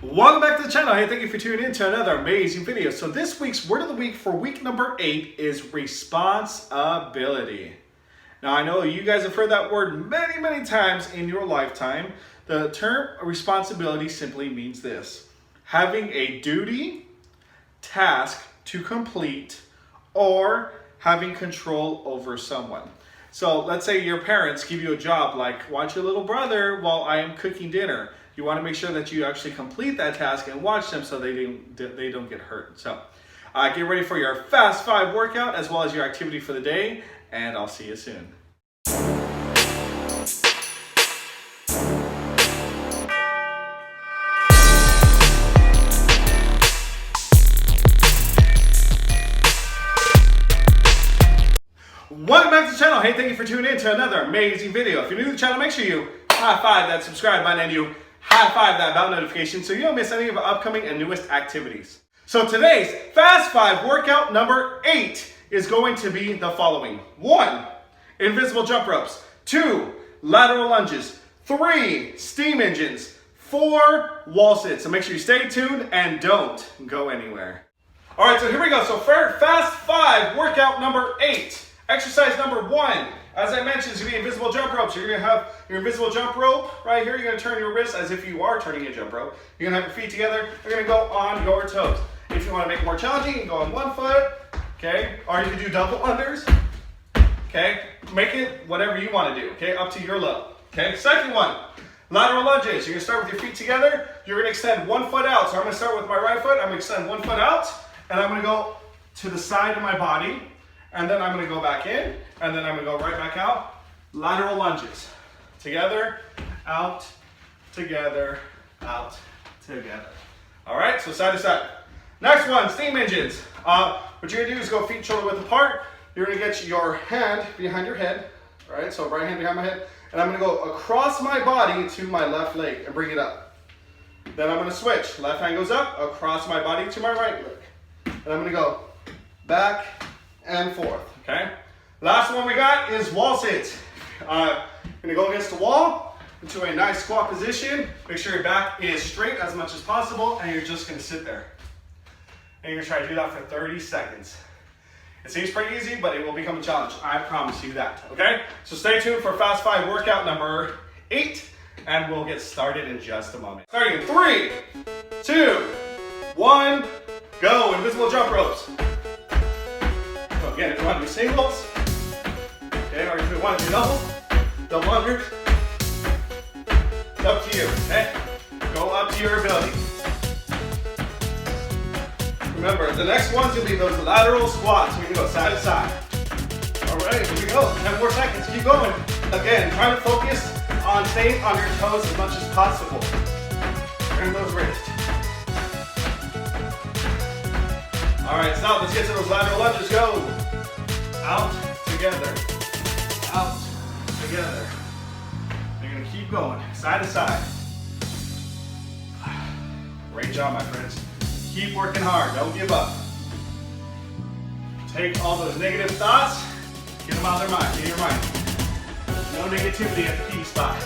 Welcome back to the channel. Hey, thank you for tuning in to another amazing video. So this week's word of the week for week number 8 is responsibility. Now I know you guys have heard that word many times in your lifetime. The term responsibility simply means this: having a duty, task to complete, or having control over someone. So let's say your parents give you a job like watch your little brother while I am cooking dinner. You want to make sure that you actually complete that task and watch them so they don't get hurt. So get ready for your Fast 5 workout as well as your activity for the day, and I'll see you soon. Welcome back to the channel. Hey, thank you for tuning in to another amazing video. If you're new to the channel, make sure you high five that subscribe button and you high five that bell notification so you don't miss any of our upcoming and newest activities. So today's Fast 5 workout number 8 is going to be the following: 1, invisible jump ropes; 2, lateral lunges; 3, steam engines; 4, wall sits. So make sure you stay tuned and don't go anywhere. All right, so here we go. So for Fast 5 workout number 8, exercise number 1, as I mentioned, is going to be invisible jump ropes. You're going to have your invisible jump rope right here. You're going to turn your wrists as if you are turning a jump rope. You're going to have your feet together. You're going to go on your toes. If you want to make it more challenging, you can go on one foot, okay? Or you can do double unders, okay? Make it whatever you want to do, okay? Up to your level, okay? Second one, lateral lunges. You're going to start with your feet together. You're going to extend one foot out. So I'm going to start with my right foot. I'm going to extend one foot out, and I'm going to go to the side of my body. And then I'm going to go back in, and then I'm going to go right back out. Lateral lunges. Together, out, together, out, together. All right, so side to side. Next one, steam engines. What you're going to do is go feet shoulder width apart. You're going to get your hand behind your head. All right, so right hand behind my head. And I'm going to go across my body to my left leg and bring it up. Then I'm going to switch. Left hand goes up, across my body to my right leg. And I'm going to go back and forth, okay? Last one we got is wall sits. You're gonna go against the wall into a nice squat position. Make sure your back is straight as much as possible, and you're just gonna sit there. And you're gonna try to do that for 30 seconds. It seems pretty easy, but it will become a challenge. I promise you that, okay? So stay tuned for Fast 5 workout number 8, and we'll get started in just a moment. Starting in 3, 2, 1, go. Invisible jump ropes. Again, if you want to do singles, okay, or if you want to do double unders, it's up to you, okay? Go up to your ability. Remember, the next one's going to be those lateral squats. We can go side to side. All right, here we go. 10 more seconds. Keep going. Again, try to focus on staying on your toes as much as possible. Turn those wrists. All right, stop. Let's get to those lateral lunges. Go. Out, together, out, together. You're gonna keep going, side to side. Great job, my friends. Keep working hard, don't give up. Take all those negative thoughts, get them out of their mind, in your mind. No negativity at the P.E Spot.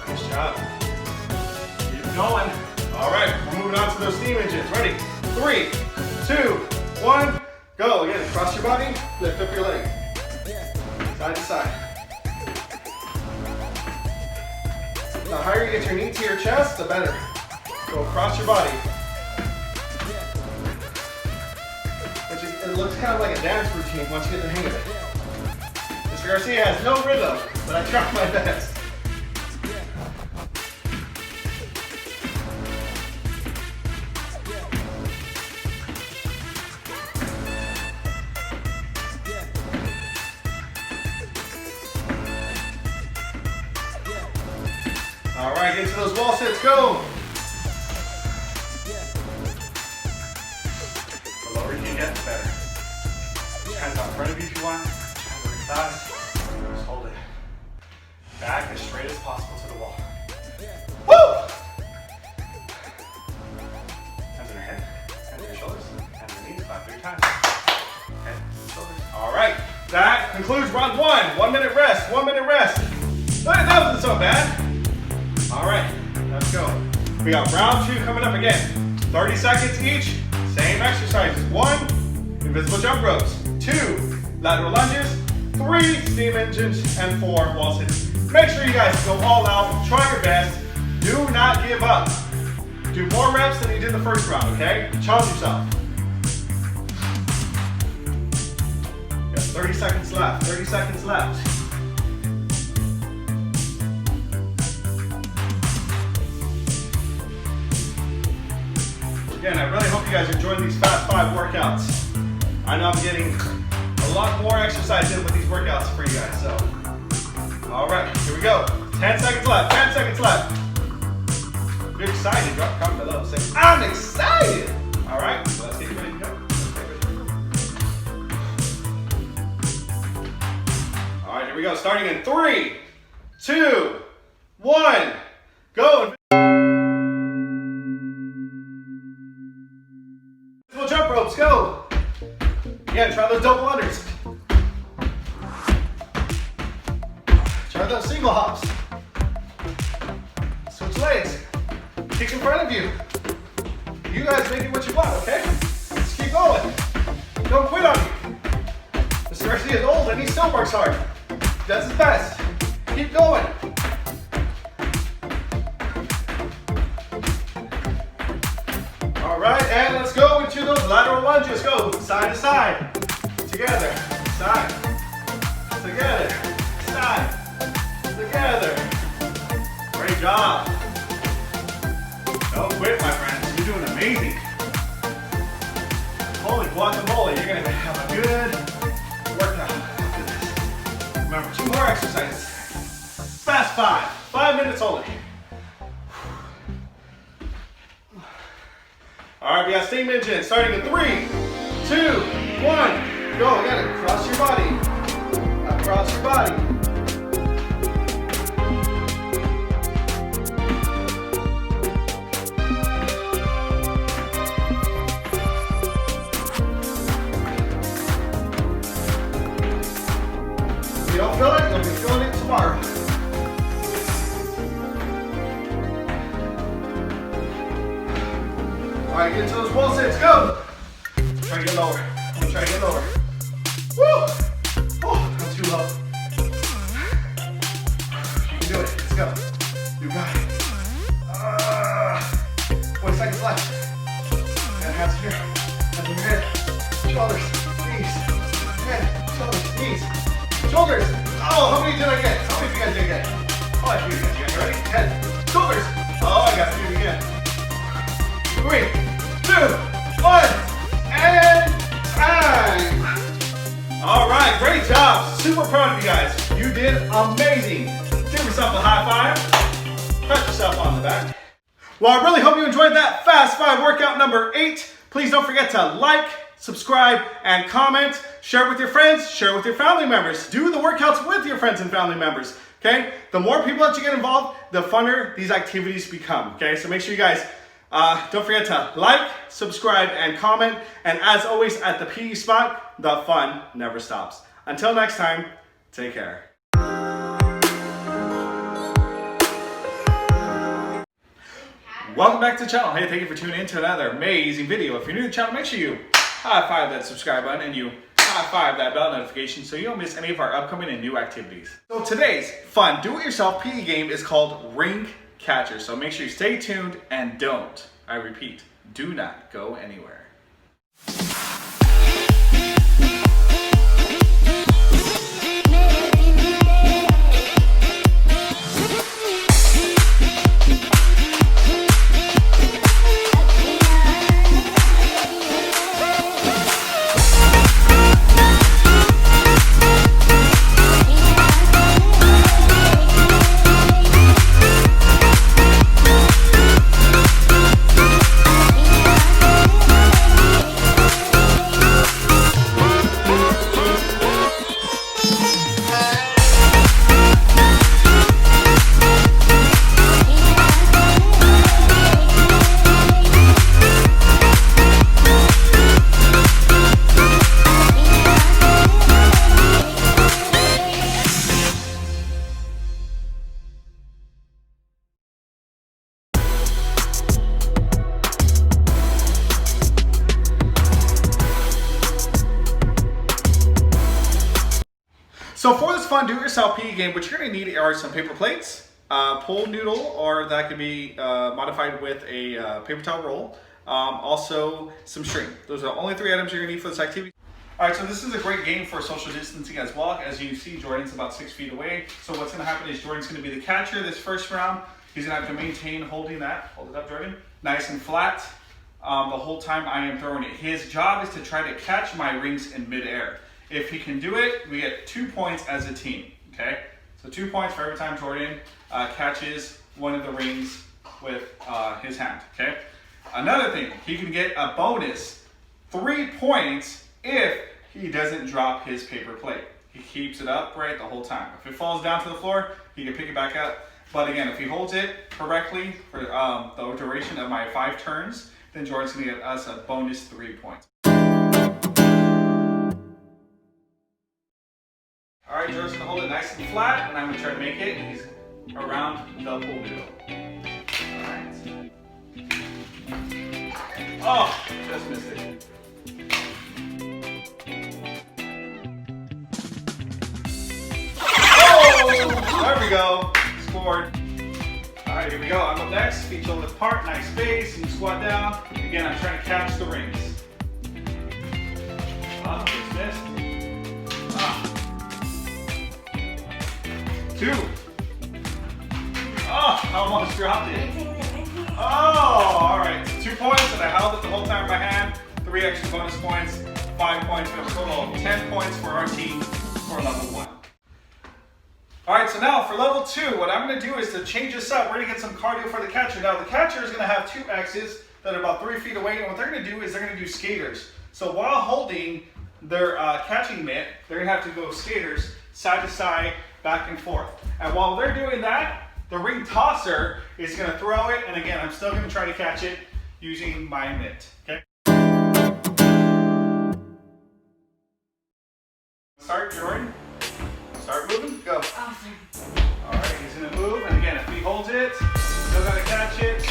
Nice job. Keep going. All right, we're moving on to those steam engines. Ready? 3, 2, 1, go. Again, cross your body, lift up your leg. Side to side. The higher you get your knee to your chest, the better. Go across your body. It looks kind of like a dance routine once you get the hang of it. Mr. Garcia has no rhythm, but I try my best. All right, get to those wall sits, go. The lower you get, the better. Hands out in front of you if you want. Hands on your thighs. Just hold it. Back as straight as possible to the wall. Woo! Hands on your head, hands on your shoulders, hands on your knees, clap 3 times. Head, shoulders. All right, that concludes round 1. 1 minute rest, 1 minute rest. That was so bad? All right, let's go. We got round 2 coming up again. 30 seconds each, same exercises. 1, invisible jump ropes. 2, lateral lunges. 3, steam engines. And 4, wall sits. Make sure you guys go all out, try your best. Do not give up. Do more reps than you did the first round, okay? Challenge yourself. You got 30 seconds left, 30 seconds left. Again, I really hope you guys are enjoying these Fast 5 workouts. I know I'm getting a lot more exercise in with these workouts for you guys, so. All right, here we go. 10 seconds left, 10 seconds left. If you're excited, drop a comment below. Say, I'm excited. All right, so let's get you ready to go. All right, here we go. Starting in 3, 2, 1, go. Jump ropes, go. Again, try those double unders. Try those single hops. Switch legs. Kick in front of you. You guys make it what you want, okay? Just keep going. Don't quit on you. Mr. Garcia is old and he still works hard. He does his best. Keep going. All right, and let's go into those lateral lunges. Go side to side. Together. Side. Together. Side. Together. Great job. Don't quit, my friends. You're doing amazing. Holy guacamole, you're going to have a good workout after this. Remember, 2 more exercises. Fast 5. 5 minutes only. All right, we got steam engine starting in 3, 2, 1. Go, again, across your body. Across your body. If you don't feel it, you'll be feeling it tomorrow. All right, get to those wall sits, go. Try to get lower. I'm gonna try to get lower. Woo! Oh, not too low. You can do it, let's go. You got it. 20 seconds left. And hands here, hands on your head. Shoulders, knees, head, shoulders, knees, shoulders. Oh, how many did I get? How many of you guys did I get? Oh, I did you guys. You ready? Head, shoulders. Oh, I got you again. 3, 2, 1, and time. All right, great job. Super proud of you guys. You did amazing. Give yourself a high five. Pat yourself on the back. Well, I really hope you enjoyed that Fast 5 workout number 8. Please don't forget to like, subscribe, and comment. Share with your friends, share with your family members. Do the workouts with your friends and family members, okay? The more people that you get involved, the funner these activities become, okay? So make sure you guys don't forget to like, subscribe, and comment. And as always, at the P.E Spot, the fun never stops. Until next time, take care. Welcome back to the channel. Hey, thank you for tuning in to another amazing video. If you're new to the channel, make sure you high five that subscribe button and you high five that bell notification so you don't miss any of our upcoming and new activities. So today's fun do-it-yourself PE game is called Ring Catcher. So make sure you stay tuned and don't, I repeat, do not go anywhere. fun do-it-yourself PE game, what you're gonna need are some paper plates, pull noodle, or that could be modified with a paper towel roll. Also some string. Those are the only 3 items you're gonna need for this activity. All right, so this is a great game for social distancing as well. As you see, Jordan's about 6 feet away. So what's gonna happen is Jordan's gonna be the catcher this first round. He's gonna have to maintain holding that, hold it up, Jordan, nice and flat the whole time I am throwing it. His job is to try to catch my rings in midair. If he can do it, we get 2 points as a team, okay? So 2 points for every time Jordan catches one of the rings with his hand, okay? Another thing, he can get a bonus 3 points if he doesn't drop his paper plate. He keeps it upright the whole time. If it falls down to the floor, he can pick it back up. But again, if he holds it correctly for the duration of my 5 turns, then Jordan's gonna get us a bonus 3 points. All right, Jordan's gonna hold it nice and flat, and I'm gonna try to make it. He's around the pool noodle. All right. Oh, just missed it. Oh, there we go. Scored. All right, here we go. I'm up next. Feet shoulder apart, nice space, and you squat down. Again, I'm trying to catch the rings. Oh, just missed. Ah. 2. Oh, I almost dropped it. Oh, all right. So 2 points, and I held it the whole time in my hand. 3 extra bonus points, 5 points. We have a total of 10 points for our team for level 1. All right, so now for level 2, what I'm gonna do is to change this up. We're gonna get some cardio for the catcher. Now the catcher is gonna have 2 X's that are about 3 feet away, and what they're gonna do is they're gonna do skaters. So while holding their catching mitt, they're gonna have to go skaters side to side, back and forth. And while they're doing that, the ring tosser is gonna throw it, and again, I'm still gonna try to catch it using my mitt, okay? Start, Jordan. Start moving, go. Awesome. All right, he's gonna move, and again, if he holds it, still gotta catch it.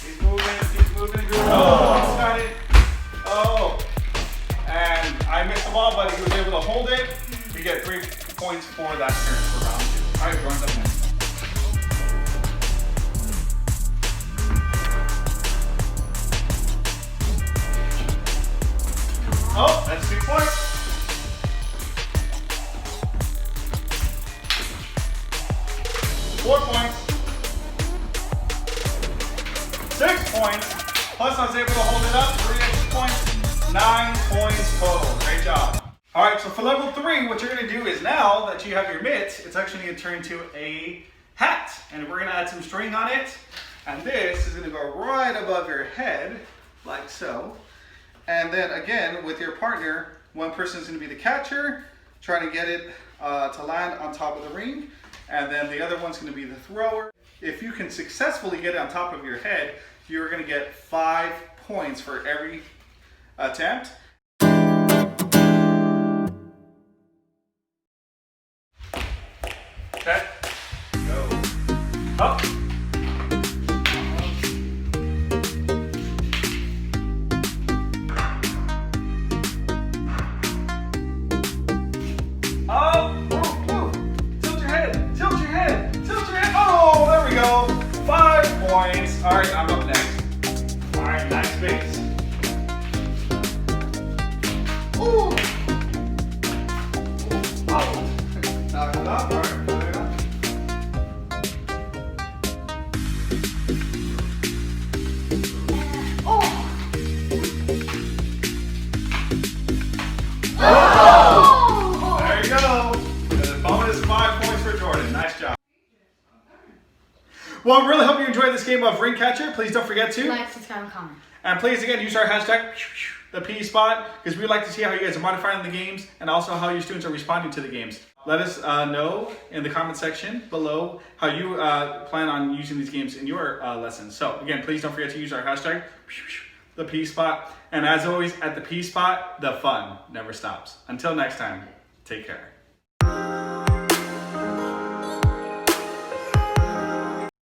He's moving, oh, he's got it. Oh, and I missed the ball, but he was able to hold it. We get 3 points for that turn for round 2. All right, Jordan's up next. Oh, that's 2 points. 4 points. 6 points. Plus I was able to hold it up. 3 extra points. 9 points total. Great job. All right, so for level 3, what you're gonna do is now that you have your mitt, it's actually gonna turn into a hat. And we're gonna add some string on it. And this is gonna go right above your head, like so. And then again, with your partner, one person is gonna be the catcher, trying to get it to land on top of the ring. And then the other one's gonna be the thrower. If you can successfully get it on top of your head, you're gonna get 5 points for every attempt. Okay, go. Up. All right, I'm up next. All right, nice space. Ooh. Oh. Knock it up. All right, put it up. Oh. Oh. There you go. The bonus 5 points for Jordan. Nice job. Well, I really hope you enjoyed this game of Ring Catcher. Please don't forget to like, subscribe, and comment. And please, again, use our hashtag, the P.E Spot, because we'd like to see how you guys are modifying the games and also how your students are responding to the games. Let us know in the comment section below how you plan on using these games in your lessons. So, again, please don't forget to use our hashtag, the P.E Spot. And as always, at the P.E Spot, the fun never stops. Until next time, take care.